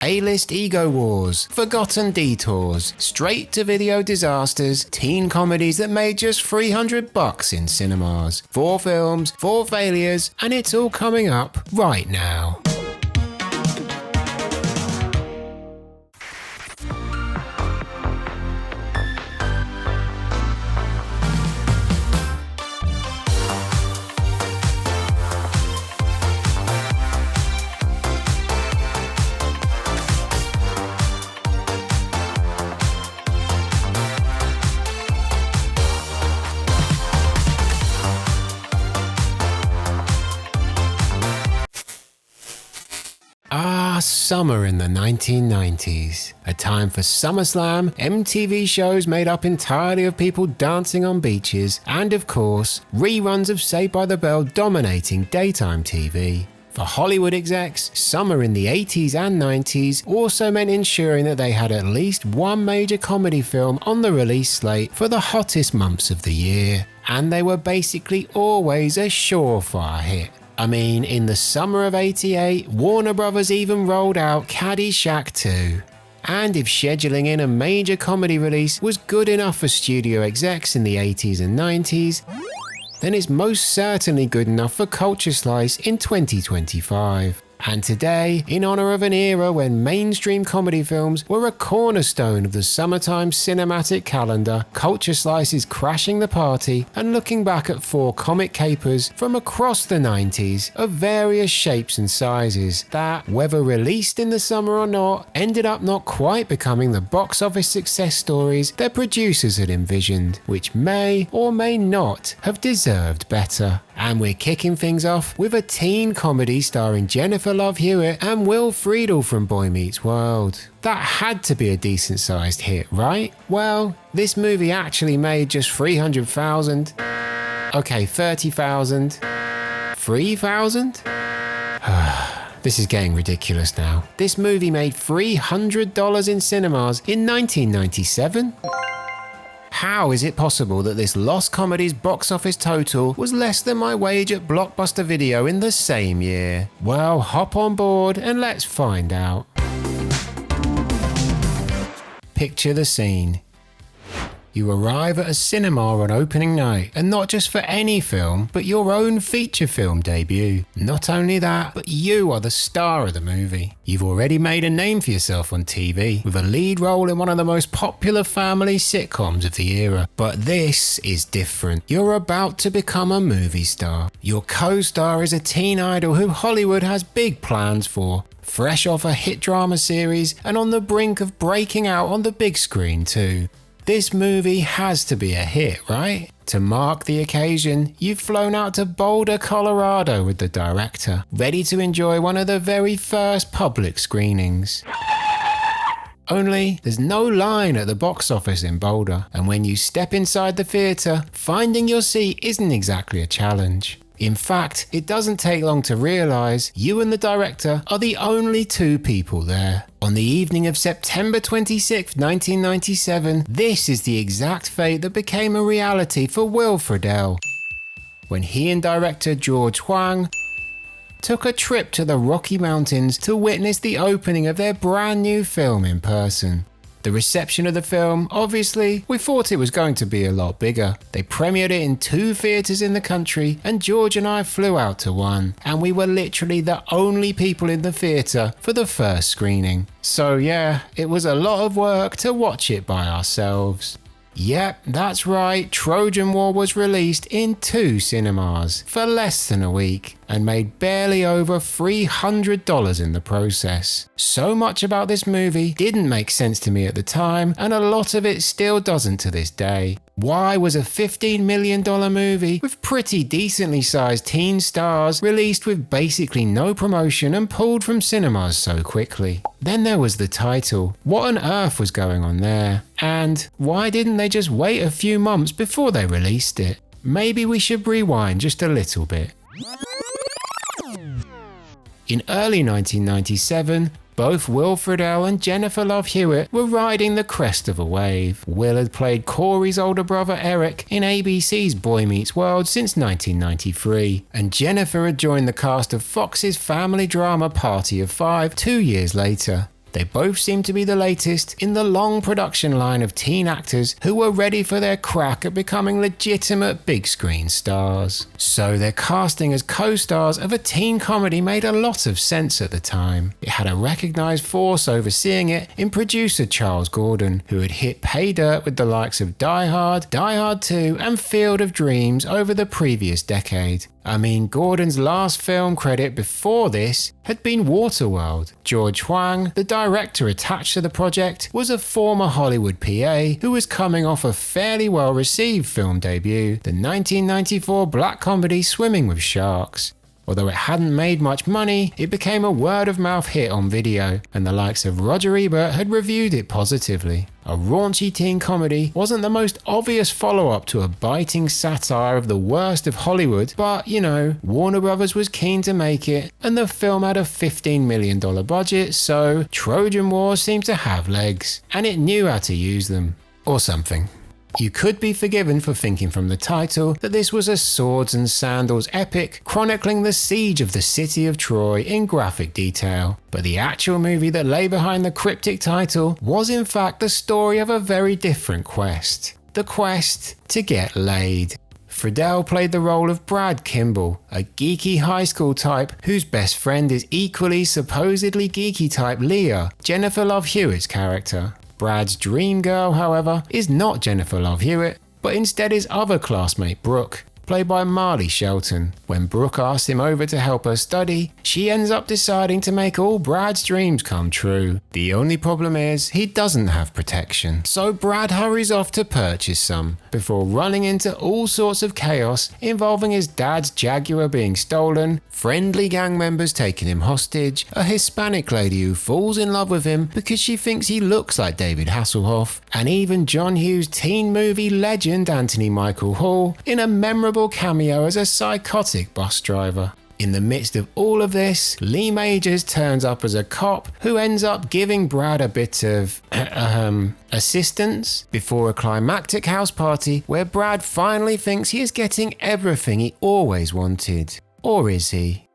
A-list ego wars, forgotten detours, straight-to-video disasters, teen comedies that made just $300 in cinemas. 4 films, 4 failures, and it's all coming up right now. Summer in the 1990s, a time for SummerSlam, MTV shows made up entirely of people dancing on beaches, and of course, reruns of Saved by the Bell dominating daytime TV. For Hollywood execs, summer in the 80s and 90s also meant ensuring that they had at least one major comedy film on the release slate for the hottest months of the year, and they were basically always a surefire hit. I mean, in the summer of '88, Warner Brothers even rolled out Caddyshack 2. And if scheduling in a major comedy release was good enough for studio execs in the 80s and 90s, then it's most certainly good enough for Culture Slice in 2025. And today, in honor of an era when mainstream comedy films were a cornerstone of the summertime cinematic calendar, Culture Slice is crashing the party and looking back at 4 comic capers from across the 90s of various shapes and sizes that, whether released in the summer or not, ended up not quite becoming the box office success stories their producers had envisioned, which may or may not have deserved better. And we're kicking things off with a teen comedy starring Jennifer Love Hewitt and Will Friedle from Boy Meets World. That had to be a decent-sized hit, right? Well, this movie actually made just 300,000. Okay, 30,000. 3,000? This is getting ridiculous now. This movie made $300 in cinemas in 1997? How is it possible that this Lost Comedies box office total was less than my wage at Blockbuster Video in the same year? Well, hop on board and let's find out. Picture the scene. You arrive at a cinema on opening night, and not just for any film, but your own feature film debut. Not only that, but you are the star of the movie. You've already made a name for yourself on TV, with a lead role in one of the most popular family sitcoms of the era. But this is different. You're about to become a movie star. Your co-star is a teen idol who Hollywood has big plans for. Fresh off a hit drama series, and on the brink of breaking out on the big screen too. This movie has to be a hit, right? To mark the occasion, you've flown out to Boulder, Colorado with the director, ready to enjoy one of the very first public screenings. Only, there's no line at the box office in Boulder, and when you step inside the theatre, finding your seat isn't exactly a challenge. In fact, it doesn't take long to realise you and the director are the only 2 people there. On the evening of September 26, 1997, this is the exact fate that became a reality for Will Friedle, when he and director George Huang took a trip to the Rocky Mountains to witness the opening of their brand new film in person. The reception of the film, obviously, we thought it was going to be a lot bigger. They premiered it in 2 theatres in the country, and George and I flew out to one, and we were literally the only people in the theatre for the first screening. So yeah, it was a lot of work to watch it by ourselves. Yep, that's right, Trojan War was released in 2 cinemas for less than a week and made barely over $300 in the process. So much about this movie didn't make sense to me at the time, and a lot of it still doesn't to this day. Why was a $15 million movie with pretty decently sized teen stars released with basically no promotion and pulled from cinemas so quickly? Then there was the title. What on earth was going on there? And why didn't they just wait a few months before they released it? Maybe we should rewind just a little bit. In early 1997, both Will Friedle and Jennifer Love Hewitt were riding the crest of a wave. Will had played Corey's older brother Eric in ABC's Boy Meets World since 1993, and Jennifer had joined the cast of Fox's family drama Party of 5 2 years later. They both seem to be the latest in the long production line of teen actors who were ready for their crack at becoming legitimate big screen stars. So their casting as co-stars of a teen comedy made a lot of sense at the time. It had a recognised force overseeing it in producer Charles Gordon, who had hit pay dirt with the likes of Die Hard, Die Hard 2 and Field of Dreams over the previous decade. I mean, Gordon's last film credit before this had been Waterworld. George Huang, the director attached to the project, was a former Hollywood PA who was coming off a fairly well-received film debut, the 1994 black comedy Swimming with Sharks. Although it hadn't made much money, it became a word-of-mouth hit on video, and the likes of Roger Ebert had reviewed it positively. A raunchy teen comedy wasn't the most obvious follow-up to a biting satire of the worst of Hollywood, but, you know, Warner Brothers was keen to make it, and the film had a $15 million budget, so Trojan War seemed to have legs, and it knew how to use them. Or something. You could be forgiven for thinking from the title that this was a swords and sandals epic chronicling the siege of the city of Troy in graphic detail, but the actual movie that lay behind the cryptic title was in fact the story of a very different quest. The quest to get laid. Friedel played the role of Brad Kimball, a geeky high school type whose best friend is equally supposedly geeky type Leah, Jennifer Love Hewitt's character. Brad's dream girl, however, is not Jennifer Love Hewitt, but instead his other classmate Brooke, played by Marley Shelton. When Brooke asks him over to help her study, she ends up deciding to make all Brad's dreams come true. The only problem is he doesn't have protection, so Brad hurries off to purchase some, before running into all sorts of chaos involving his dad's Jaguar being stolen, friendly gang members taking him hostage, a Hispanic lady who falls in love with him because she thinks he looks like David Hasselhoff, and even John Hughes teen movie legend Anthony Michael Hall in a memorable cameo as a psychotic bus driver. In the midst of all of this, Lee Majors turns up as a cop who ends up giving Brad a bit of assistance before a climactic house party where Brad finally thinks he is getting everything he always wanted. Or is he?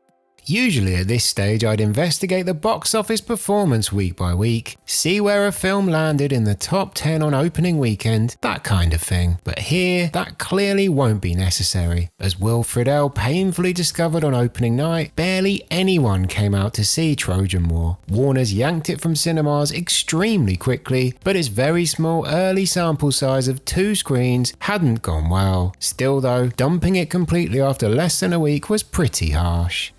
Usually at this stage I'd investigate the box office performance week by week, see where a film landed in the top 10 on opening weekend, that kind of thing. But here, that clearly won't be necessary. As Will Friedle painfully discovered on opening night, barely anyone came out to see Trojan War. Warner's yanked it from cinemas extremely quickly, but its very small early sample size of 2 screens hadn't gone well. Still though, dumping it completely after less than a week was pretty harsh.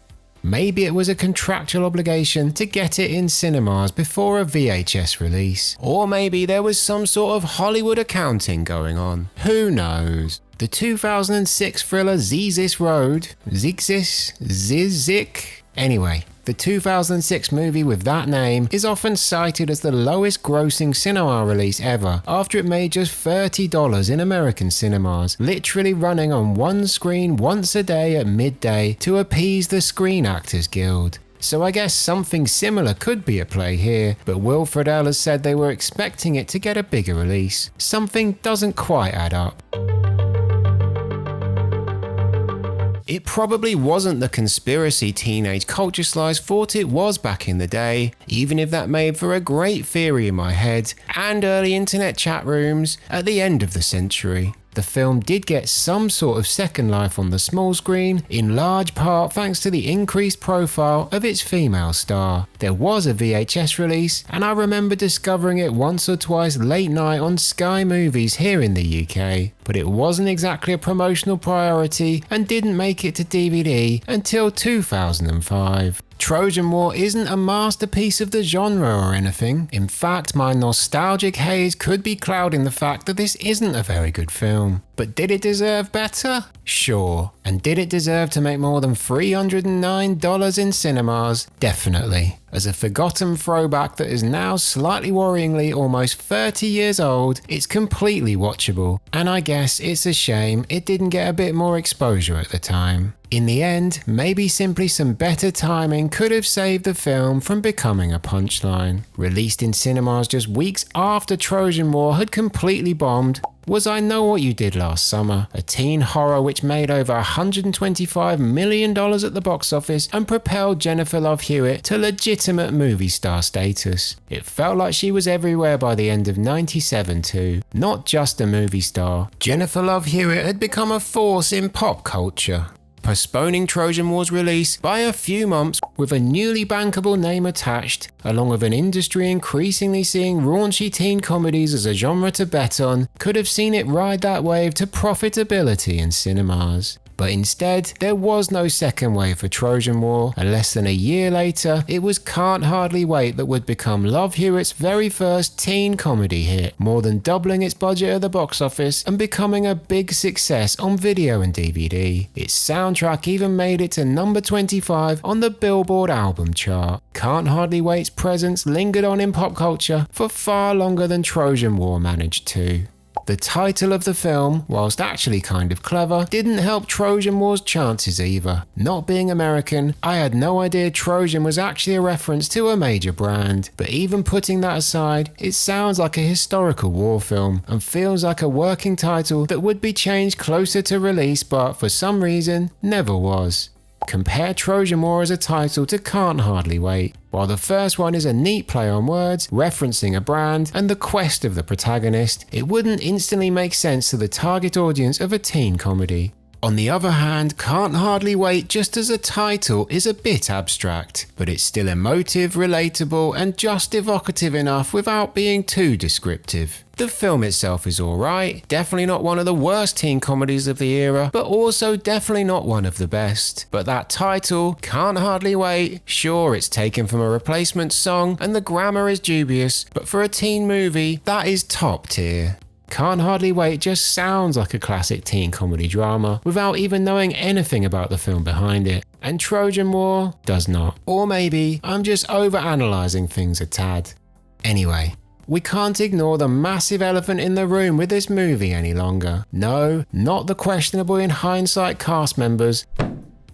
Maybe it was a contractual obligation to get it in cinemas before a VHS release. Or maybe there was some sort of Hollywood accounting going on. Who knows? The 2006 thriller Zizis Road? Zizik? Anyway, the 2006 movie with that name is often cited as the lowest grossing cinema release ever after it made just $30 in American cinemas, literally running on one screen once a day at midday to appease the Screen Actors Guild. So I guess something similar could be at play here, but Will Friedle has said they were expecting it to get a bigger release. Something doesn't quite add up. It probably wasn't the conspiracy teenage culture slice thought it was back in the day, even if that made for a great theory in my head and early internet chat rooms at the end of the century. The film did get some sort of second life on the small screen, in large part thanks to the increased profile of its female star. There was a VHS release, and I remember discovering it once or twice late night on Sky Movies here in the UK, but it wasn't exactly a promotional priority and didn't make it to DVD until 2005. Trojan War isn't a masterpiece of the genre or anything. In fact, my nostalgic haze could be clouding the fact that this isn't a very good film. But did it deserve better? Sure. And did it deserve to make more than $309 in cinemas? Definitely. As a forgotten throwback that is now slightly worryingly almost 30 years old, it's completely watchable. And I guess it's a shame it didn't get a bit more exposure at the time. In the end, maybe simply some better timing could have saved the film from becoming a punchline. Released in cinemas just weeks after Trojan War had completely bombed, was I Know What You Did Last Summer, a teen horror which made over $125 million at the box office and propelled Jennifer Love Hewitt to legitimate movie star status. It felt like she was everywhere by the end of '97 too, not just a movie star. Jennifer Love Hewitt had become a force in pop culture, postponing Trojan War's release by a few months with a newly bankable name attached, along with an industry increasingly seeing raunchy teen comedies as a genre to bet on, could have seen it ride that wave to profitability in cinemas. But instead, there was no second wave for Trojan War, and less than a year later, it was Can't Hardly Wait that would become Love Hewitt's very first teen comedy hit, more than doubling its budget at the box office and becoming a big success on video and DVD. Its soundtrack even made it to number 25 on the Billboard album chart. Can't Hardly Wait's presence lingered on in pop culture for far longer than Trojan War managed to. The title of the film, whilst actually kind of clever, didn't help Trojan War's chances either. Not being American, I had no idea Trojan was actually a reference to a major brand, but even putting that aside, it sounds like a historical war film and feels like a working title that would be changed closer to release but for some reason never was. Compare Trojan War as a title to Can't Hardly Wait. While the first one is a neat play on words, referencing a brand and the quest of the protagonist, it wouldn't instantly make sense to the target audience of a teen comedy. On the other hand, Can't Hardly Wait just as a title is a bit abstract, but it's still emotive, relatable, and just evocative enough without being too descriptive. The film itself is alright, definitely not one of the worst teen comedies of the era, but also definitely not one of the best. But that title, Can't Hardly Wait, sure it's taken from a replacement song and the grammar is dubious, but for a teen movie, that is top tier. Can't Hardly Wait just sounds like a classic teen comedy drama without even knowing anything about the film behind it, and Trojan War does not. Or maybe I'm just overanalyzing things a tad. Anyway, we can't ignore the massive elephant in the room with this movie any longer. No, not the questionable in hindsight cast members,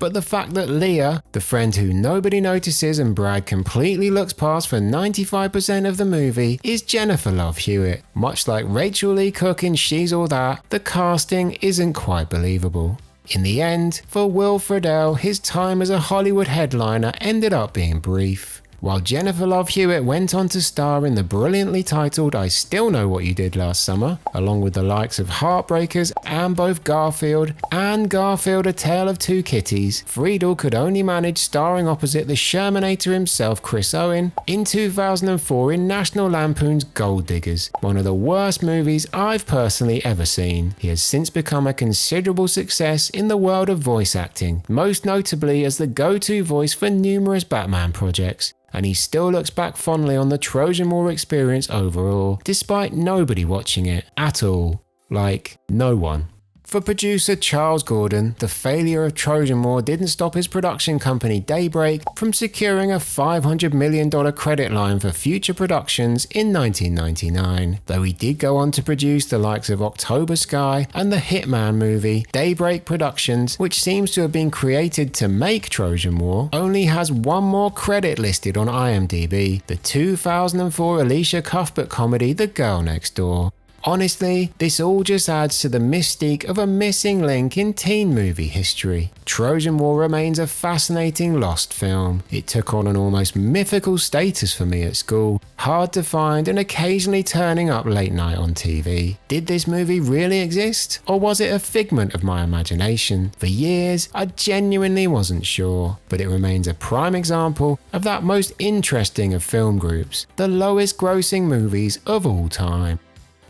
but the fact that Leah, the friend who nobody notices and Brad completely looks past for 95% of the movie, is Jennifer Love Hewitt. Much like Rachel Lee Cook in She's All That, the casting isn't quite believable. In the end, for Will Friedle, his time as a Hollywood headliner ended up being brief. While Jennifer Love Hewitt went on to star in the brilliantly titled I Still Know What You Did Last Summer, along with the likes of Heartbreakers and both Garfield and Garfield A Tale of Two Kitties, Friedle could only manage starring opposite the Shermanator himself, Chris Owen, in 2004 in National Lampoon's Gold Diggers, one of the worst movies I've personally ever seen. He has since become a considerable success in the world of voice acting, most notably as the go-to voice for numerous Batman projects. And he still looks back fondly on the Trojan War experience overall, despite nobody watching it at all. Like, no one. For producer Charles Gordon, the failure of Trojan War didn't stop his production company Daybreak from securing a $500 million credit line for future productions in 1999, though he did go on to produce the likes of October Sky and the Hitman movie. Daybreak Productions, which seems to have been created to make Trojan War, only has one more credit listed on IMDb, the 2004 Alicia Cuthbert comedy The Girl Next Door. Honestly, this all just adds to the mystique of a missing link in teen movie history. Trojan War remains a fascinating lost film. It took on an almost mythical status for me at school, hard to find and occasionally turning up late night on TV. Did this movie really exist? Or was it a figment of my imagination? For years, I genuinely wasn't sure, but it remains a prime example of that most interesting of film groups, the lowest grossing movies of all time.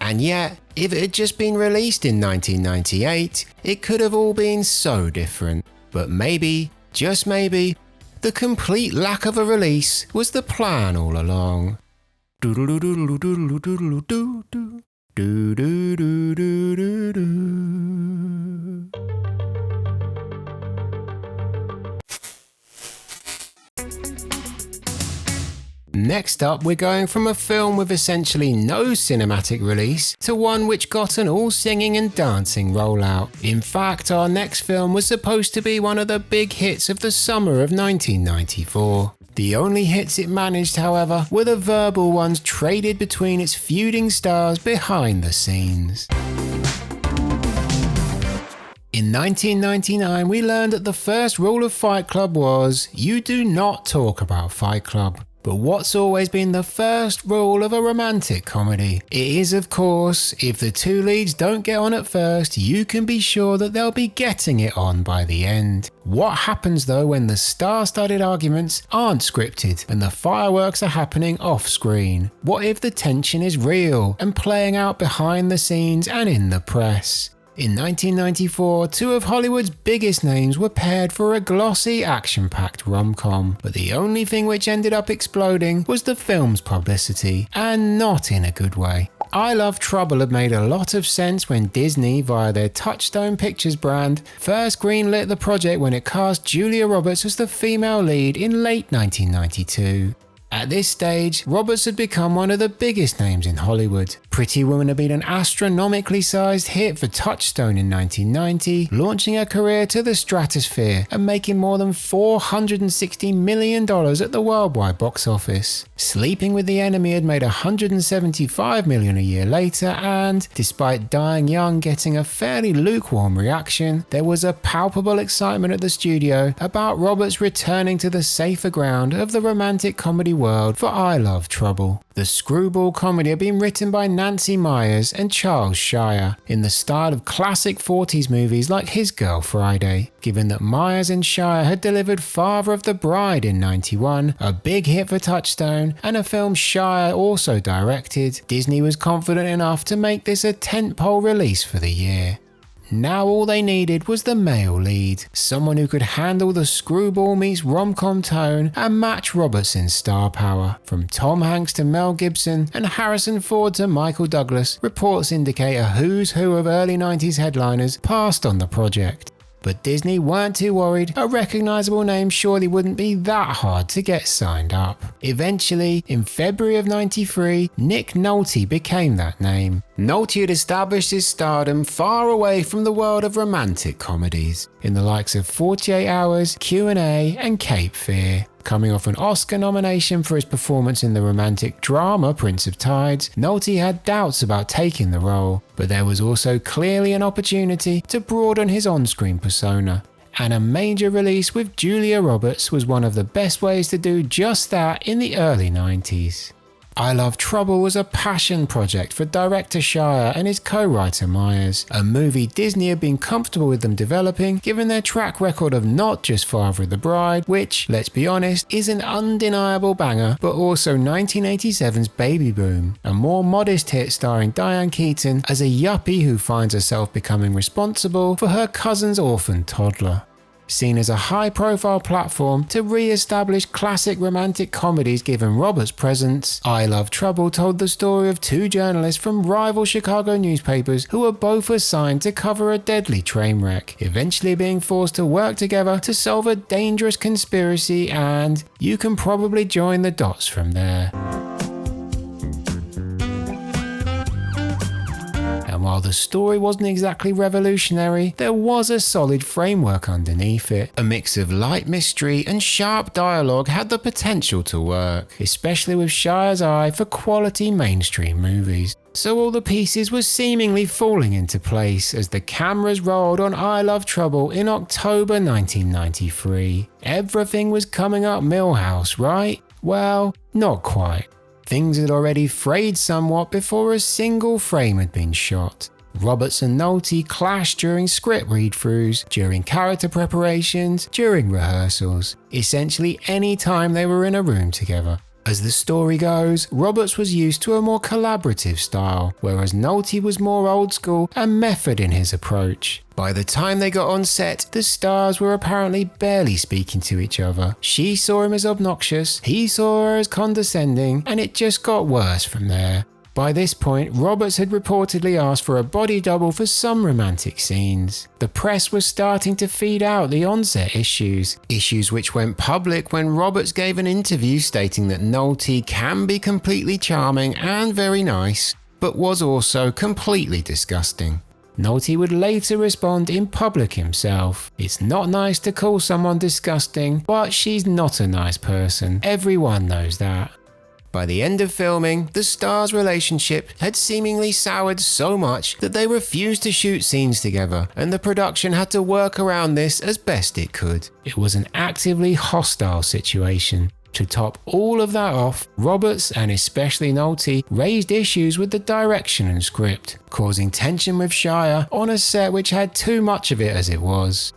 And yet, if it had just been released in 1998, it could have all been so different. But maybe, just maybe, the complete lack of a release was the plan all along. Next up, we're going from a film with essentially no cinematic release to one which got an all-singing and dancing rollout. In fact, our next film was supposed to be one of the big hits of the summer of 1994. The only hits it managed, however, were the verbal ones traded between its feuding stars behind the scenes. In 1999, we learned that the first rule of Fight Club was, you do not talk about Fight Club. But what's always been the first rule of a romantic comedy? It is, of course, if the two leads don't get on at first, you can be sure that they'll be getting it on by the end. What happens though when the star-studded arguments aren't scripted and the fireworks are happening off-screen? What if the tension is real and playing out behind the scenes and in the press? In 1994, two of Hollywood's biggest names were paired for a glossy, action-packed rom-com, but the only thing which ended up exploding was the film's publicity, and not in a good way. I Love Trouble had made a lot of sense when Disney, via their Touchstone Pictures brand, first greenlit the project when it cast Julia Roberts as the female lead in late 1992. At this stage, Roberts had become one of the biggest names in Hollywood. Pretty Woman had been an astronomically sized hit for Touchstone in 1990, launching her career to the stratosphere and making more than $460 million at the worldwide box office. Sleeping with the Enemy had made $175 million a year later, and, despite Dying Young getting a fairly lukewarm reaction, there was a palpable excitement at the studio about Roberts returning to the safer ground of the romantic comedy world for I Love Trouble. The screwball comedy had been written by Nancy Meyers and Charles Shire in the style of classic 40s movies like His Girl Friday. Given that Meyers and Shire had delivered Father of the Bride in '91, a big hit for Touchstone, and a film Shire also directed, Disney was confident enough to make this a tentpole release for the year. Now all they needed was the male lead, someone who could handle the screwball meets rom-com tone and match Robertson's star power. From Tom Hanks to Mel Gibson and Harrison Ford to Michael Douglas, reports indicate a who's who of early 90s headliners passed on the project. But Disney weren't too worried, a recognisable name surely wouldn't be that hard to get signed up. Eventually, in February of '93, Nick Nolte became that name. Nolte had established his stardom far away from the world of romantic comedies, in the likes of 48 Hours, Q&A and Cape Fear. Coming off an Oscar nomination for his performance in the romantic drama Prince of Tides, Nolte had doubts about taking the role, but there was also clearly an opportunity to broaden his on-screen persona. And a major release with Julia Roberts was one of the best ways to do just that in the early 90s. I Love Trouble was a passion project for director Shire and his co-writer Myers, a movie Disney had been comfortable with them developing given their track record of not just Father of the Bride, which, let's be honest, is an undeniable banger, but also 1987's Baby Boom, a more modest hit starring Diane Keaton as a yuppie who finds herself becoming responsible for her cousin's orphaned toddler. Seen as a high-profile platform to re-establish classic romantic comedies given Roberts' presence, I Love Trouble told the story of two journalists from rival Chicago newspapers who were both assigned to cover a deadly train wreck, eventually being forced to work together to solve a dangerous conspiracy, and you can probably join the dots from there. And while the story wasn't exactly revolutionary, there was a solid framework underneath it. A mix of light mystery and sharp dialogue had the potential to work, especially with Shire's eye for quality mainstream movies. So all the pieces were seemingly falling into place as the cameras rolled on I Love Trouble in October 1993. Everything was coming up Milhouse, right? Well, not quite. Things had already frayed somewhat before a single frame had been shot. Roberts and Nolte clashed during script read-throughs, during character preparations, during rehearsals, essentially any time they were in a room together. As the story goes, Roberts was used to a more collaborative style, whereas Nolte was more old school and method in his approach. By the time they got on set, the stars were apparently barely speaking to each other. She saw him as obnoxious, he saw her as condescending, and it just got worse from there. By this point, Roberts had reportedly asked for a body double for some romantic scenes. The press was starting to feed out the on-set issues which went public when Roberts gave an interview stating that Nolte can be completely charming and very nice, but was also completely disgusting. Nolte would later respond in public himself. It's not nice to call someone disgusting, but she's not a nice person. Everyone knows that. By the end of filming, the stars' relationship had seemingly soured so much that they refused to shoot scenes together, and the production had to work around this as best it could. It was an actively hostile situation. To top all of that off, Roberts and especially Nolte raised issues with the direction and script, causing tension with Shire on a set which had too much of it as it was.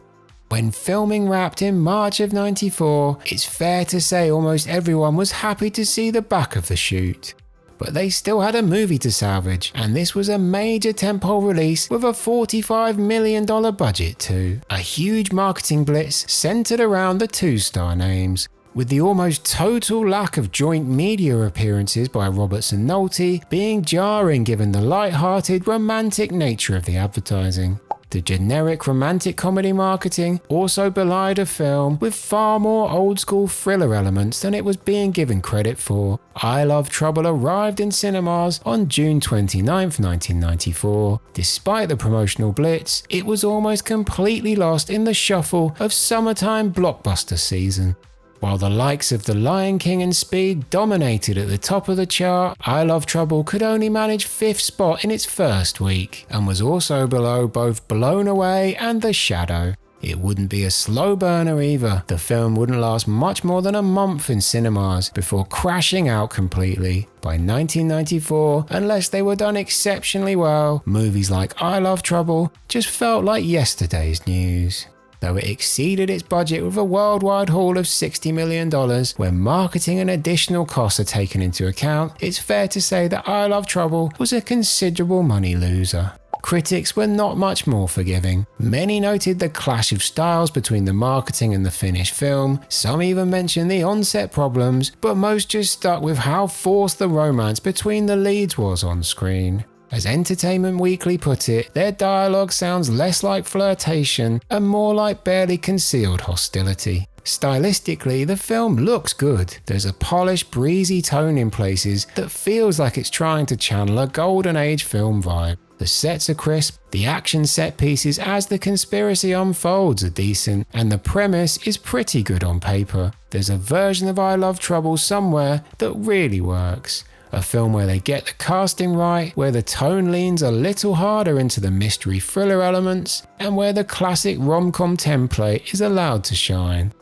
When filming wrapped in March of '94, it's fair to say almost everyone was happy to see the back of the shoot. But they still had a movie to salvage, and this was a major tentpole release with a $45 million budget too. A huge marketing blitz centered around the two-star names, with the almost total lack of joint media appearances by Roberts and Nolte being jarring given the light-hearted, romantic nature of the advertising. The generic romantic comedy marketing also belied a film with far more old-school thriller elements than it was being given credit for. I Love Trouble arrived in cinemas on June 29, 1994. Despite the promotional blitz, it was almost completely lost in the shuffle of summertime blockbuster season. While the likes of The Lion King and Speed dominated at the top of the chart, I Love Trouble could only manage 5th spot in its first week, and was also below both Blown Away and The Shadow. It wouldn't be a slow burner either. The film wouldn't last much more than a month in cinemas before crashing out completely. By 1994, unless they were done exceptionally well, movies like I Love Trouble just felt like yesterday's news. Though it exceeded its budget with a worldwide haul of $60 million, when marketing and additional costs are taken into account, it's fair to say that I Love Trouble was a considerable money loser. Critics were not much more forgiving. Many noted the clash of styles between the marketing and the finished film, some even mentioned the on-set problems, but most just stuck with how forced the romance between the leads was on screen. As Entertainment Weekly put it, their dialogue sounds less like flirtation and more like barely concealed hostility. Stylistically, the film looks good. There's a polished, breezy tone in places that feels like it's trying to channel a golden age film vibe. The sets are crisp, the action set pieces as the conspiracy unfolds are decent, and the premise is pretty good on paper. There's a version of I Love Trouble somewhere that really works. A film where they get the casting right, where the tone leans a little harder into the mystery thriller elements, and where the classic rom-com template is allowed to shine.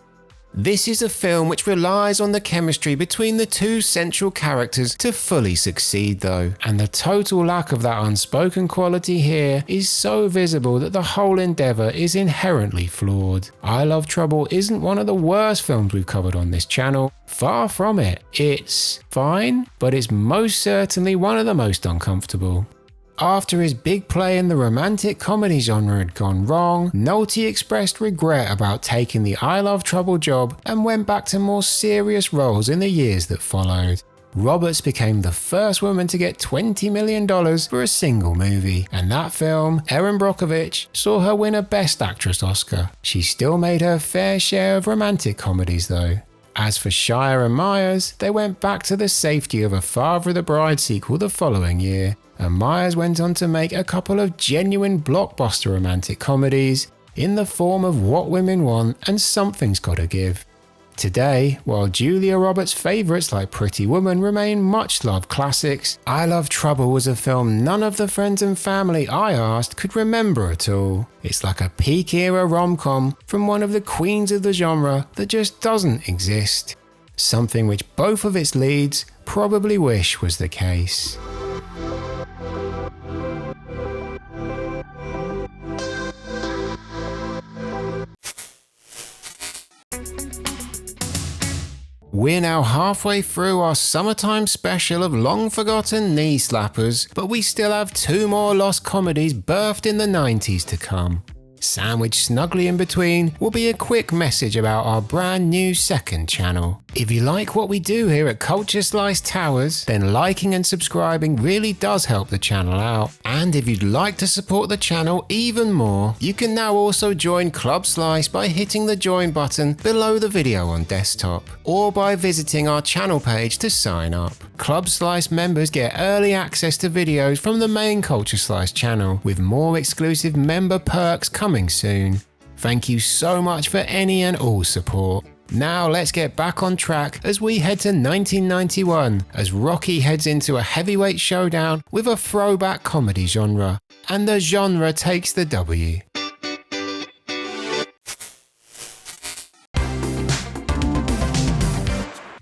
This is a film which relies on the chemistry between the two central characters to fully succeed though, and the total lack of that unspoken quality here is so visible that the whole endeavour is inherently flawed. I Love Trouble isn't one of the worst films we've covered on this channel, far from it. It's fine, but it's most certainly one of the most uncomfortable. After his big play in the romantic comedy genre had gone wrong, Nolte expressed regret about taking the I Love Trouble job and went back to more serious roles in the years that followed. Roberts became the first woman to get $20 million for a single movie, and that film, Erin Brockovich, saw her win a Best Actress Oscar. She still made her fair share of romantic comedies though. As for Shire and Myers, they went back to the safety of a Father of the Bride sequel the following year, and Myers went on to make a couple of genuine blockbuster romantic comedies in the form of What Women Want and Something's Gotta Give. Today, while Julia Roberts' favourites like Pretty Woman remain much-loved classics, I Love Trouble was a film none of the friends and family I asked could remember at all. It's like a peak-era rom-com from one of the queens of the genre that just doesn't exist. Something which both of its leads probably wish was the case. We're now halfway through our summertime special of long-forgotten knee slappers, but we still have 2 more lost comedies birthed in the 90s to come. Sandwiched snugly in between will be a quick message about our brand new second channel. If you like what we do here at Culture Slice Towers, then liking and subscribing really does help the channel out. And if you'd like to support the channel even more, you can now also join Club Slice by hitting the join button below the video on desktop, or by visiting our channel page to sign up. Club Slice members get early access to videos from the main Culture Slice channel, with more exclusive member perks coming soon. Thank you so much for any and all support. Now let's get back on track as we head to 1991 as Rocky heads into a heavyweight showdown with a throwback comedy genre, and the genre takes the W.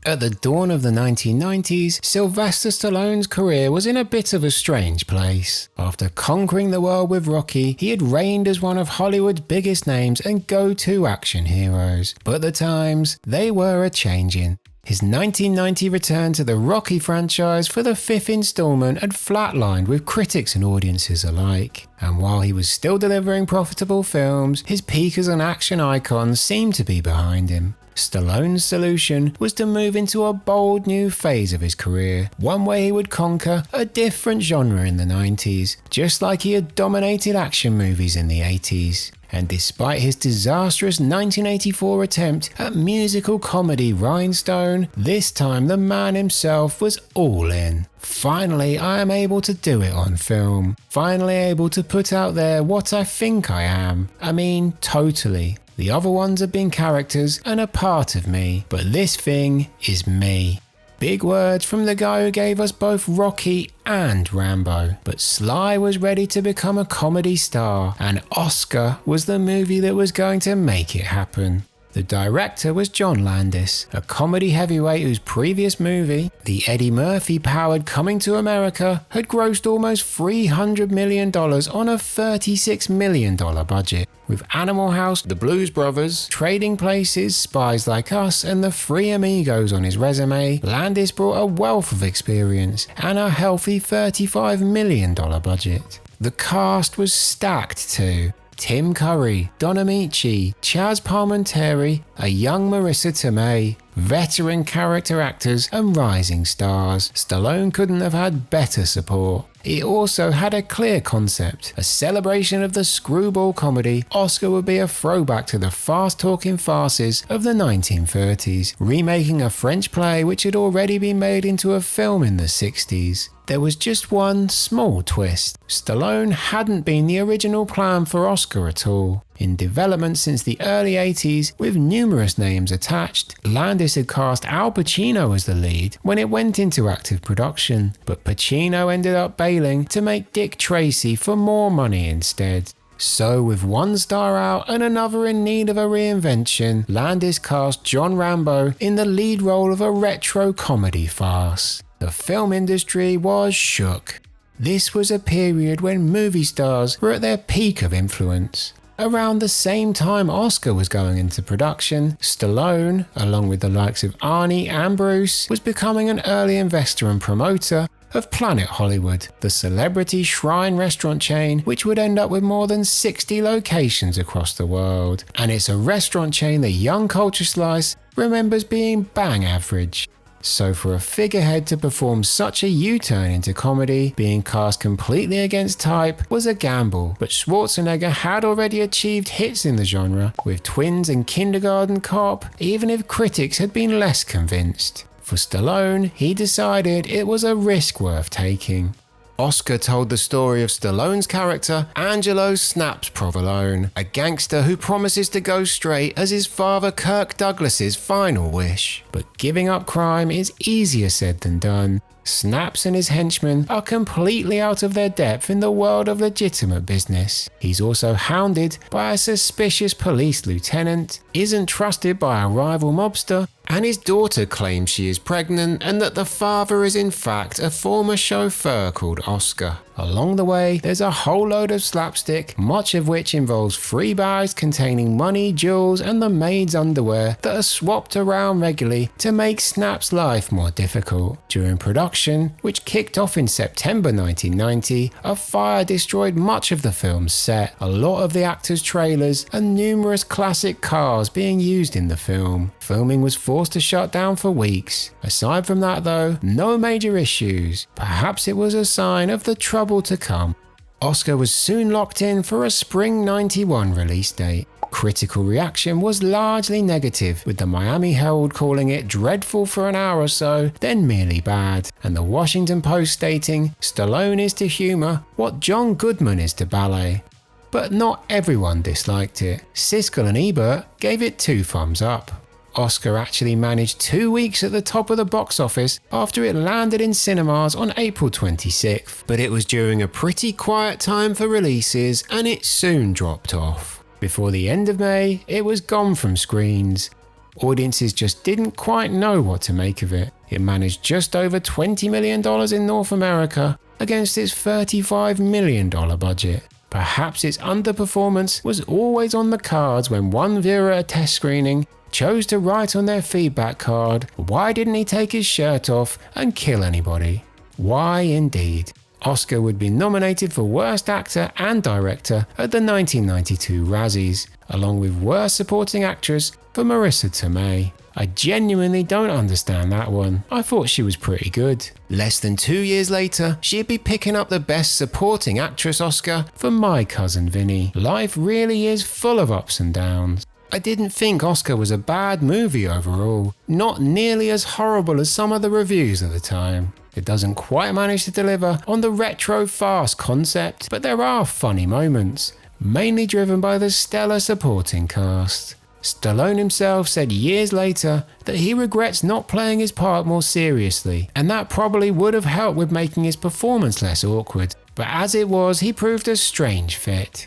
At the dawn of the 1990s, Sylvester Stallone's career was in a bit of a strange place. After conquering the world with Rocky, he had reigned as one of Hollywood's biggest names and go-to action heroes. But the times, they were a-changing. His 1990 return to the Rocky franchise for the fifth installment had flatlined with critics and audiences alike. And while he was still delivering profitable films, his peak as an action icon seemed to be behind him. Stallone's solution was to move into a bold new phase of his career, one where he would conquer a different genre in the 90s, just like he had dominated action movies in the 80s. And despite his disastrous 1984 attempt at musical comedy Rhinestone, this time the man himself was all in. Finally, I am able to do it on film. Finally able to put out there what I think I am. I mean, totally. The other ones have been characters and a part of me, but this thing is me. Big words from the guy who gave us both Rocky and Rambo. But Sly was ready to become a comedy star, and Oscar was the movie that was going to make it happen. The director was John Landis, a comedy heavyweight whose previous movie, the Eddie Murphy-powered Coming to America, had grossed almost $300 million on a $36 million budget. With Animal House, The Blues Brothers, Trading Places, Spies Like Us, and The Three Amigos on his resume, Landis brought a wealth of experience and a healthy $35 million budget. The cast was stacked too. Tim Curry, Don Amici, Chaz Palminteri, a young Marissa Tomei, veteran character actors and rising stars. Stallone couldn't have had better support. It also had a clear concept, a celebration of the screwball comedy. Oscar would be a throwback to the fast-talking farces of the 1930s, remaking a French play which had already been made into a film in the 60s. There was just one small twist. Stallone hadn't been the original plan for Oscar at all. In development since the early 80s, with numerous names attached, Landis had cast Al Pacino as the lead when it went into active production, but Pacino ended up bailing to make Dick Tracy for more money instead. So with one star out and another in need of a reinvention, Landis cast John Rambo in the lead role of a retro comedy farce. The film industry was shook. This was a period when movie stars were at their peak of influence. Around the same time Oscar was going into production, Stallone, along with the likes of Arnie and Bruce, was becoming an early investor and promoter of Planet Hollywood, the celebrity shrine restaurant chain which would end up with more than 60 locations across the world. And it's a restaurant chain that young Culture Slice remembers being bang average. So for a figurehead to perform such a U-turn into comedy, being cast completely against type was a gamble, but Schwarzenegger had already achieved hits in the genre, with Twins and Kindergarten Cop, even if critics had been less convinced. For Stallone, he decided it was a risk worth taking. Oscar told the story of Stallone's character, Angelo Snaps Provolone, a gangster who promises to go straight as his father Kirk Douglas's final wish. But giving up crime is easier said than done. Snaps and his henchmen are completely out of their depth in the world of legitimate business. He's also hounded by a suspicious police lieutenant, isn't trusted by a rival mobster, and his daughter claims she is pregnant and that the father is in fact a former chauffeur called Oscar. Along the way, there's a whole load of slapstick, much of which involves free bags containing money, jewels, and the maid's underwear that are swapped around regularly to make Snap's life more difficult. During production, which kicked off in September 1990, a fire destroyed much of the film's set, a lot of the actors' trailers, and numerous classic cars being used in the film. Filming was forced to shut down for weeks. Aside from that though, no major issues. Perhaps it was a sign of the trouble to come. Oscar was soon locked in for a spring 91 release date. Critical reaction was largely negative, with the Miami Herald calling it dreadful for an hour or so, then merely bad, and the Washington Post stating, Stallone is to humor what John Goodman is to ballet. But not everyone disliked it. Siskel and Ebert gave it 2 thumbs up. Oscar actually managed 2 weeks at the top of the box office after it landed in cinemas on April 26th, but it was during a pretty quiet time for releases and it soon dropped off. Before the end of May, it was gone from screens. Audiences just didn't quite know what to make of it. It managed just over $20 million in North America against its $35 million budget. Perhaps its underperformance was always on the cards when one viewer at a test screening chose to write on their feedback card, "Why didn't he take his shirt off and kill anybody?" Why indeed. Oscar would be nominated for Worst Actor and Director at the 1992 Razzies, along with Worst Supporting Actress for Marissa Tomei. I genuinely don't understand that one. I thought she was pretty good. Less than 2 years later, she'd be picking up the Best Supporting Actress Oscar for My Cousin Vinny. Life really is full of ups and downs. I didn't think Oscar was a bad movie overall, not nearly as horrible as some of the reviews at the time. It doesn't quite manage to deliver on the retro fast concept, but there are funny moments, mainly driven by the stellar supporting cast. Stallone himself said years later that he regrets not playing his part more seriously, and that probably would have helped with making his performance less awkward, but as it was, he proved a strange fit.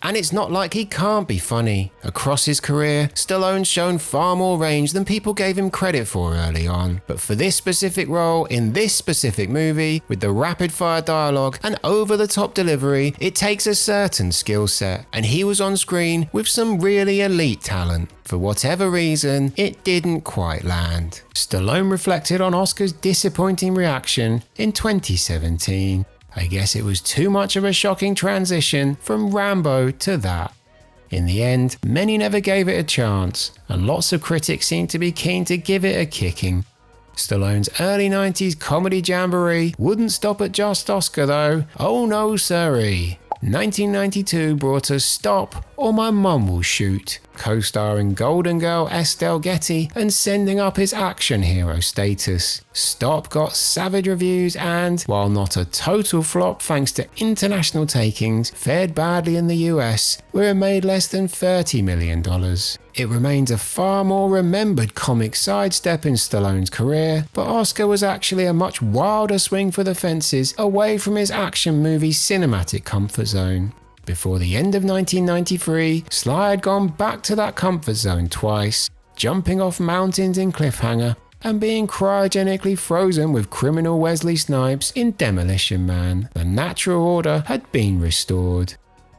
And it's not like he can't be funny. Across his career, Stallone's shown far more range than people gave him credit for early on. But for this specific role, in this specific movie, with the rapid-fire dialogue and over-the-top delivery, it takes a certain skill set. And he was on screen with some really elite talent. For whatever reason, it didn't quite land. Stallone reflected on Oscar's disappointing reaction in 2017. I guess it was too much of a shocking transition from Rambo to that. In the end, many never gave it a chance, and lots of critics seemed to be keen to give it a kicking. Stallone's early 90s comedy jamboree wouldn't stop at just Oscar though. Oh no siree. 1992 brought us Stop or My Mum Will Shoot, co-starring Golden Girl Estelle Getty and sending up his action hero status. Stop got savage reviews and, while not a total flop thanks to international takings, fared badly in the US, where it made less than $30 million. It remains a far more remembered comic sidestep in Stallone's career, but Oscar was actually a much wilder swing for the fences away from his action movie cinematic comfort zone. Before the end of 1993, Sly had gone back to that comfort zone twice, jumping off mountains in Cliffhanger and being cryogenically frozen with criminal Wesley Snipes in Demolition Man. The natural order had been restored.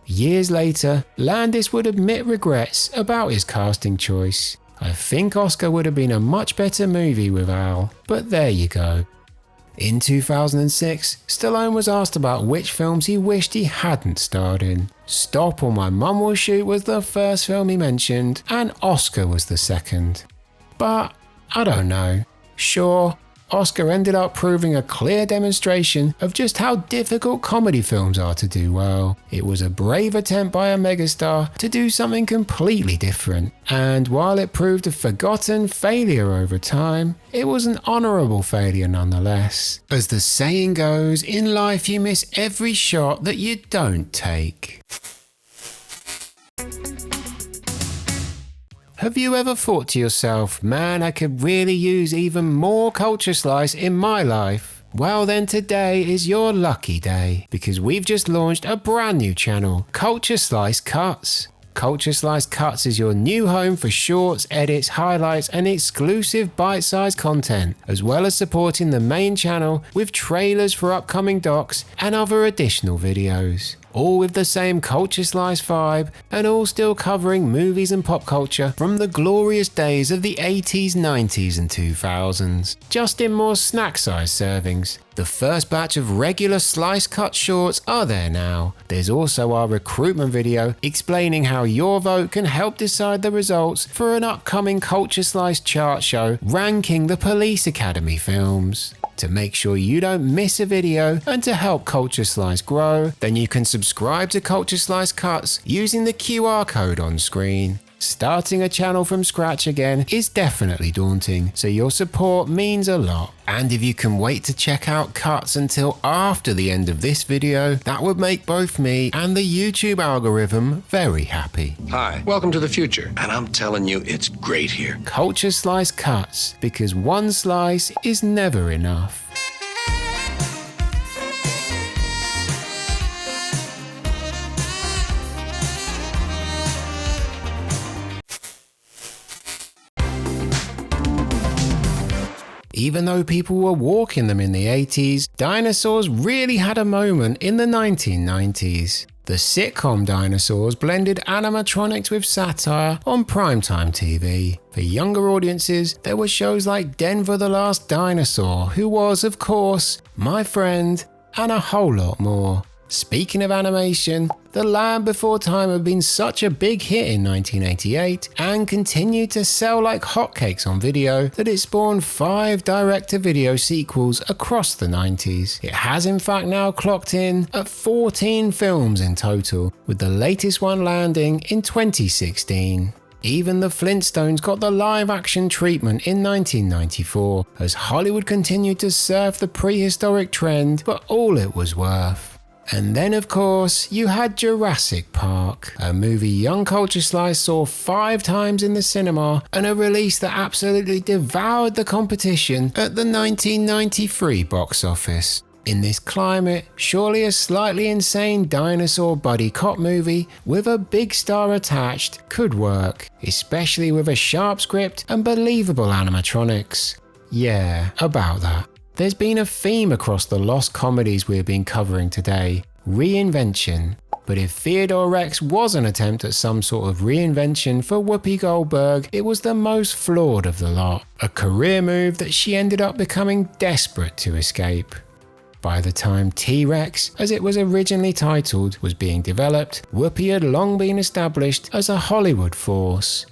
Years later, Landis would admit regrets about his casting choice. I think Oscar would have been a much better movie with Al, but there you go. In 2006, Stallone was asked about which films he wished he hadn't starred in. Stop or My Mum Will Shoot was the first film he mentioned, and Oscar was the second. But I don't know. Sure, Oscar ended up proving a clear demonstration of just how difficult comedy films are to do well. It was a brave attempt by a megastar to do something completely different, and while it proved a forgotten failure over time, it was an honourable failure nonetheless. As the saying goes, in life you miss every shot that you don't take. Have you ever thought to yourself, man, I could really use even more culture slice in my life? Well then, today is your lucky day, because we've just launched a brand new channel, Culture Slice Cuts. Culture Slice Cuts is your new home for shorts, edits, highlights and exclusive bite-sized content, as well as supporting the main channel with trailers for upcoming docs and other additional videos. All with the same Culture Slice vibe and all still covering movies and pop culture from the glorious days of the 80s, 90s and 2000s, just in more snack-sized servings. The first batch of regular slice cut shorts are there now. There's also our recruitment video explaining how your vote can help decide the results for an upcoming Culture Slice chart show ranking the Police Academy films. To make sure you don't miss a video and to help Culture Slice grow, then you can subscribe to Culture Slice Cuts using the QR code on screen. Starting a channel from scratch again is definitely daunting, so your support means a lot. And if you can wait to check out cuts until after the end of this video, that would make both me and the YouTube algorithm very happy. Hi, welcome to the future, and I'm telling you, it's great here. Culture Slice Cuts, because one slice is never enough. Even though people were walking them in the 80s, dinosaurs really had a moment in the 1990s. The sitcom Dinosaurs blended animatronics with satire on primetime TV. For younger audiences, there were shows like Denver the Last Dinosaur, who was, of course, my friend, and a whole lot more. Speaking of animation, The Land Before Time had been such a big hit in 1988 and continued to sell like hotcakes on video that it spawned 5 direct-to-video sequels across the 90s. It has in fact now clocked in at 14 films in total, with the latest one landing in 2016. Even the Flintstones got the live-action treatment in 1994, as Hollywood continued to surf the prehistoric trend for all it was worth. And then of course, you had Jurassic Park, a movie Young Culture Slice saw 5 times in the cinema and a release that absolutely devoured the competition at the 1993 box office. In this climate, surely a slightly insane dinosaur buddy cop movie with a big star attached could work, especially with a sharp script and believable animatronics. Yeah, about that. There's been a theme across the Lost Comedies we've been covering today: reinvention. But if Theodore Rex was an attempt at some sort of reinvention for Whoopi Goldberg, it was the most flawed of the lot, a career move that she ended up becoming desperate to escape. By the time T-Rex, as it was originally titled, was being developed, Whoopi had long been established as a Hollywood force.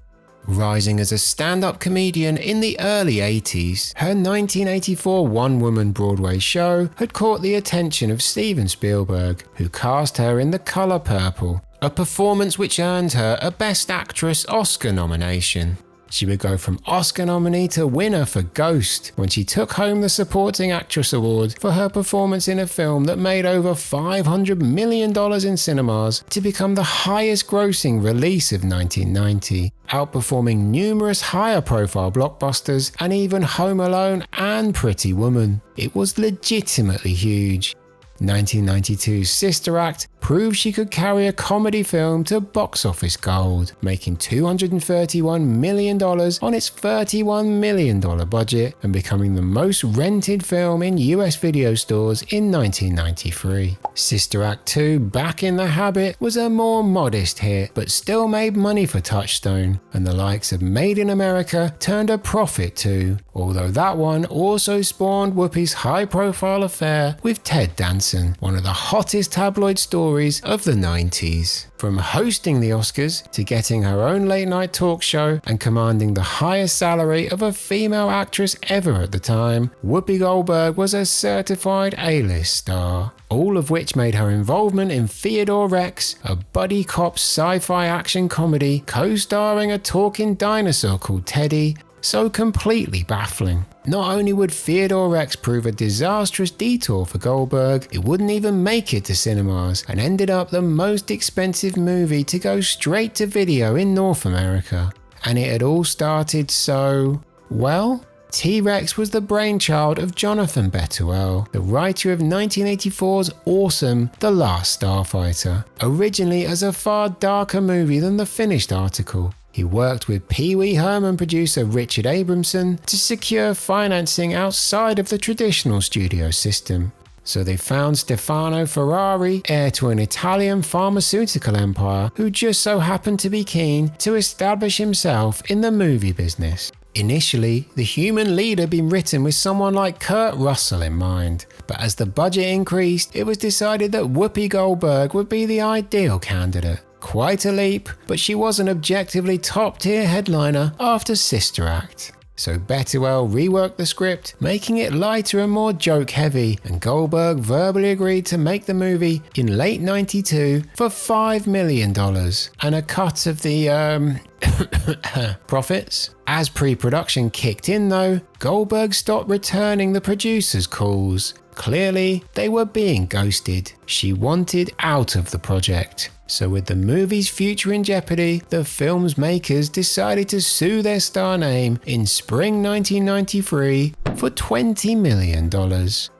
Rising as a stand-up comedian in the early 80s, her 1984 one-woman Broadway show had caught the attention of Steven Spielberg, who cast her in The Color Purple, a performance which earned her a Best Actress Oscar nomination. She would go from Oscar nominee to winner for Ghost when she took home the Supporting Actress Award for her performance in a film that made over $500 million in cinemas to become the highest grossing release of 1990, outperforming numerous higher profile blockbusters and even Home Alone and Pretty Woman. It was legitimately huge. 1992's Sister Act proved she could carry a comedy film to box office gold, making $231 million on its $31 million budget and becoming the most rented film in US video stores in 1993. Sister Act 2, Back in the Habit, was a more modest hit, but still made money for Touchstone, and the likes of Made in America turned a profit too, although that one also spawned Whoopi's high-profile affair with Ted Danson, one of the hottest tabloid stories of the 90s. From hosting the Oscars to getting her own late-night talk show and commanding the highest salary of a female actress ever at the time, Whoopi Goldberg was a certified A-list star, all of which made her involvement in Theodore Rex, a buddy cop sci-fi action comedy co-starring a talking dinosaur called Teddy, so completely baffling. Not only would Theodore Rex prove a disastrous detour for Goldberg, it wouldn't even make it to cinemas and ended up the most expensive movie to go straight to video in North America. And it had all started so, well, T-Rex was the brainchild of Jonathan Betuel, the writer of 1984's awesome The Last Starfighter, originally as a far darker movie than the finished article. He worked with Pee Wee Herman producer Richard Abramson to secure financing outside of the traditional studio system. So they found Stefano Ferrari, heir to an Italian pharmaceutical empire, who just so happened to be keen to establish himself in the movie business. Initially, the human lead had been written with someone like Kurt Russell in mind, but as the budget increased, it was decided that Whoopi Goldberg would be the ideal candidate. Quite a leap, but she was an objectively top-tier headliner after Sister Act. So Bettiwell reworked the script, making it lighter and more joke-heavy, and Goldberg verbally agreed to make the movie in late '92 for $5 million and a cut of the profits. As pre-production kicked in though, Goldberg stopped returning the producers' calls. Clearly, they were being ghosted. She wanted out of the project. So with the movie's future in jeopardy, the film's makers decided to sue their star name in spring 1993 for $20 million.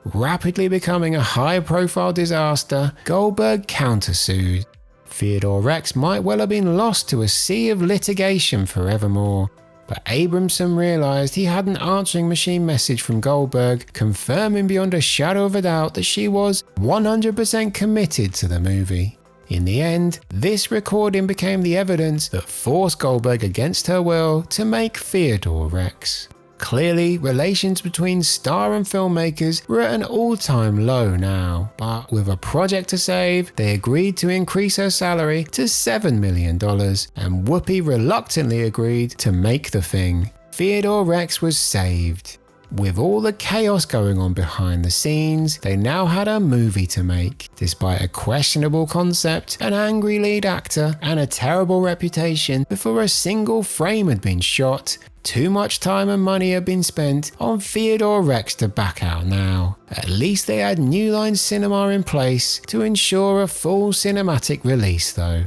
Rapidly becoming a high-profile disaster, Goldberg countersued. Theodore Rex might well have been lost to a sea of litigation forevermore. But Abramson realised he had an answering machine message from Goldberg confirming beyond a shadow of a doubt that she was 100% committed to the movie. In the end, this recording became the evidence that forced Goldberg against her will to make Theodore Rex. Clearly, relations between star and filmmakers were at an all-time low now, but with a project to save, they agreed to increase her salary to $7 million, and Whoopi reluctantly agreed to make the thing. Theodore Rex was saved. With all the chaos going on behind the scenes, they now had a movie to make. Despite a questionable concept, an angry lead actor, and a terrible reputation, before a single frame had been shot, too much time and money had been spent on Theodore Rex to back out now. At least they had New Line Cinema in place to ensure a full cinematic release though.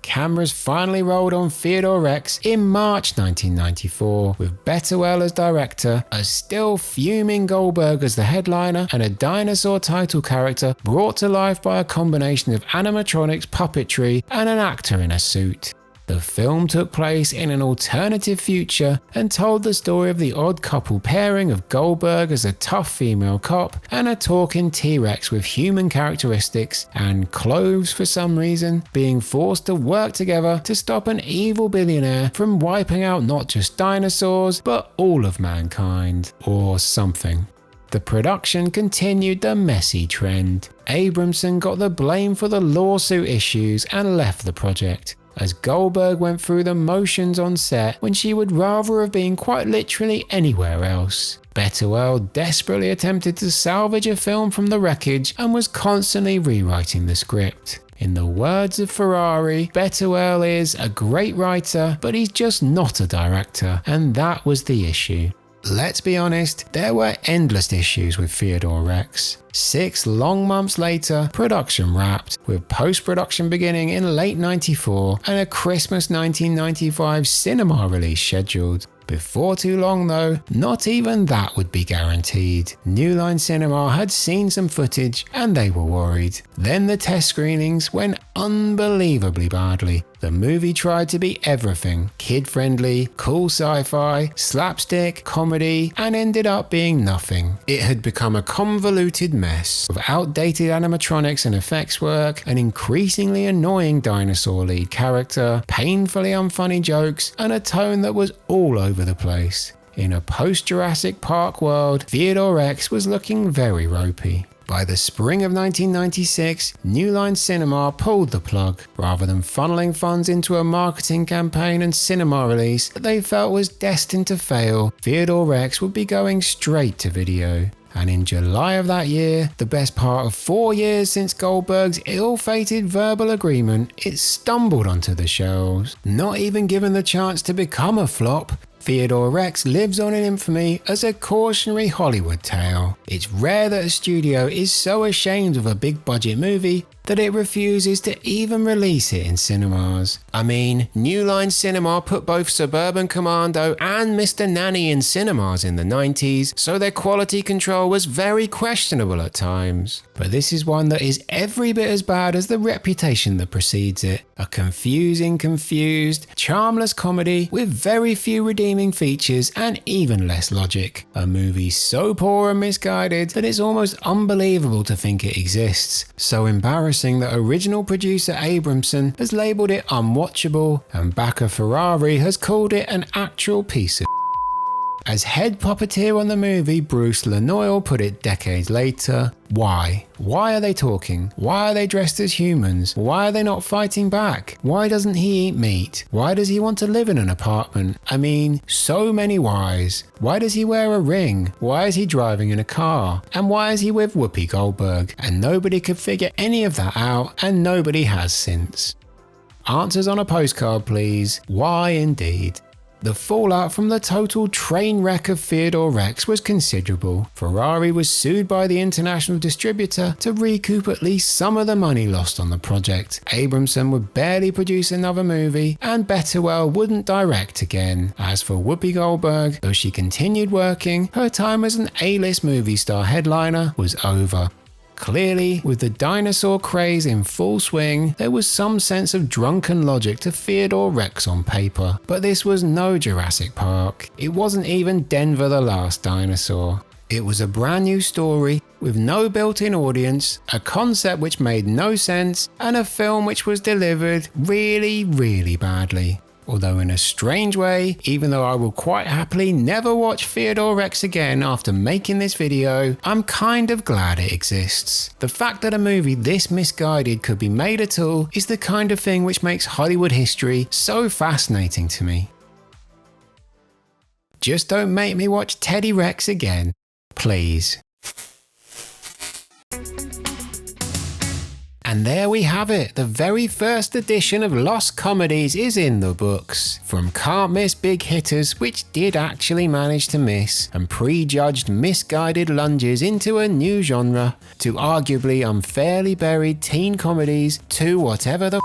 Cameras finally rolled on Theodore Rex in March 1994, with Bettiwell as director, a still fuming Goldberg as the headliner, and a dinosaur title character brought to life by a combination of animatronics, puppetry, and an actor in a suit. The film took place in an alternative future and told the story of the odd couple pairing of Goldberg as a tough female cop and a talking T-Rex with human characteristics and clothes for some reason, being forced to work together to stop an evil billionaire from wiping out not just dinosaurs but all of mankind, or something. The production continued the messy trend. Abramson got the blame for the lawsuit issues and left the project, as Goldberg went through the motions on set when she would rather have been quite literally anywhere else. Bettiwell desperately attempted to salvage a film from the wreckage and was constantly rewriting the script. In the words of Ferrari, Bettiwell is a great writer, but he's just not a director, and that was the issue. Let's be honest, there were endless issues with Theodore Rex. 6 long months later, production wrapped, with post-production beginning in late '94 and a Christmas 1995 cinema release scheduled. Before too long though, not even that would be guaranteed. New Line Cinema had seen some footage and they were worried. Then the test screenings went unbelievably badly. The movie tried to be everything: kid-friendly, cool sci-fi, slapstick, comedy, and ended up being nothing. It had become a convoluted mess, with outdated animatronics and effects work, an increasingly annoying dinosaur lead character, painfully unfunny jokes, and a tone that was all over the place. In a post-Jurassic Park world, Theodore Rex was looking very ropey. By the spring of 1996, New Line Cinema pulled the plug. Rather than funneling funds into a marketing campaign and cinema release that they felt was destined to fail, Theodore Rex would be going straight to video. And in July of that year, the best part of 4 years since Goldberg's ill-fated verbal agreement, it stumbled onto the shelves. Not even given the chance to become a flop, Theodore Rex lives on in infamy as a cautionary Hollywood tale. It's rare that a studio is so ashamed of a big budget movie that it refuses to even release it in cinemas. I mean, New Line Cinema put both Suburban Commando and Mr. Nanny in cinemas in the 90s, so their quality control was very questionable at times. But this is one that is every bit as bad as the reputation that precedes it. A confused, charmless comedy with very few redeeming features and even less logic. A movie so poor and misguided that it's almost unbelievable to think it exists. So embarrassing that original producer Abramson has labelled it unwatchable and backer Ferrari has called it an actual piece of As head puppeteer on the movie, Bruce Lanoil put it decades later, why? Why are they talking? Why are they dressed as humans? Why are they not fighting back? Why doesn't he eat meat? Why does he want to live in an apartment? I mean, so many whys. Why does he wear a ring? Why is he driving in a car? And why is he with Whoopi Goldberg? And nobody could figure any of that out, and nobody has since. Answers on a postcard, please. Why indeed? The fallout from the total train wreck of Theodore Rex was considerable. Ferrari was sued by the international distributor to recoup at least some of the money lost on the project. Abramson would barely produce another movie, and Betterwell wouldn't direct again. As for Whoopi Goldberg, though she continued working, her time as an A-list movie star headliner was over. Clearly, with the dinosaur craze in full swing, there was some sense of drunken logic to Theodore Rex on paper. But this was no Jurassic Park. It wasn't even Denver the Last Dinosaur. It was a brand new story with no built-in audience, a concept which made no sense, and a film which was delivered really, really badly. Although in a strange way, even though I will quite happily never watch Theodore Rex again after making this video, I'm kind of glad it exists. The fact that a movie this misguided could be made at all is the kind of thing which makes Hollywood history so fascinating to me. Just don't make me watch Teddy Rex again, please. And there we have it, the very first edition of Lost Comedies is in the books. From can't miss big hitters, which did actually manage to miss, and prejudged misguided lunges into a new genre, to arguably unfairly buried teen comedies, to whatever the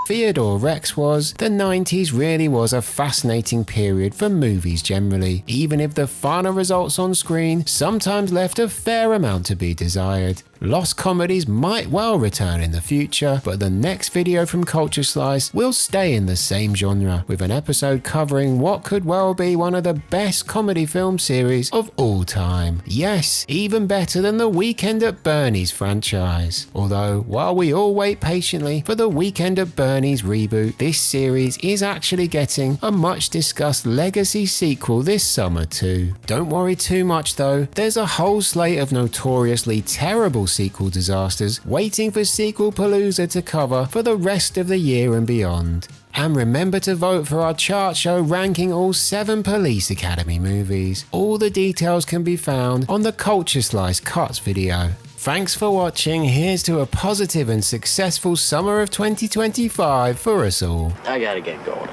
Theodore Rex was, the 90s really was a fascinating period for movies generally, even if the final results on screen sometimes left a fair amount to be desired. Lost Comedies might well return in the future, but the next video from Culture Slice will stay in the same genre, with an episode covering what could well be one of the best comedy film series of all time. Yes, even better than the Weekend at Bernie's franchise. Although, while we all wait patiently for the Weekend at Bernie's reboot, this series is actually getting a much discussed legacy sequel this summer too. Don't worry too much though, there's a whole slate of notoriously terrible sequel disasters waiting for Sequel Palooza to cover for the rest of the year and beyond. And remember to vote for our chart show ranking all 7 Police Academy movies. All the details can be found on the Culture Slice Cuts video. Thanks for watching. Here's to a positive and successful summer of 2025 for us all. I gotta get going.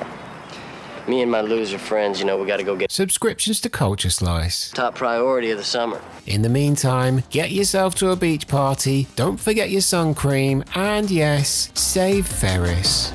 Me and my loser friends, we gotta go get subscriptions to Culture Slice. Top priority of the summer. In the meantime, get yourself to a beach party, don't forget your sun cream, and yes, save Ferris.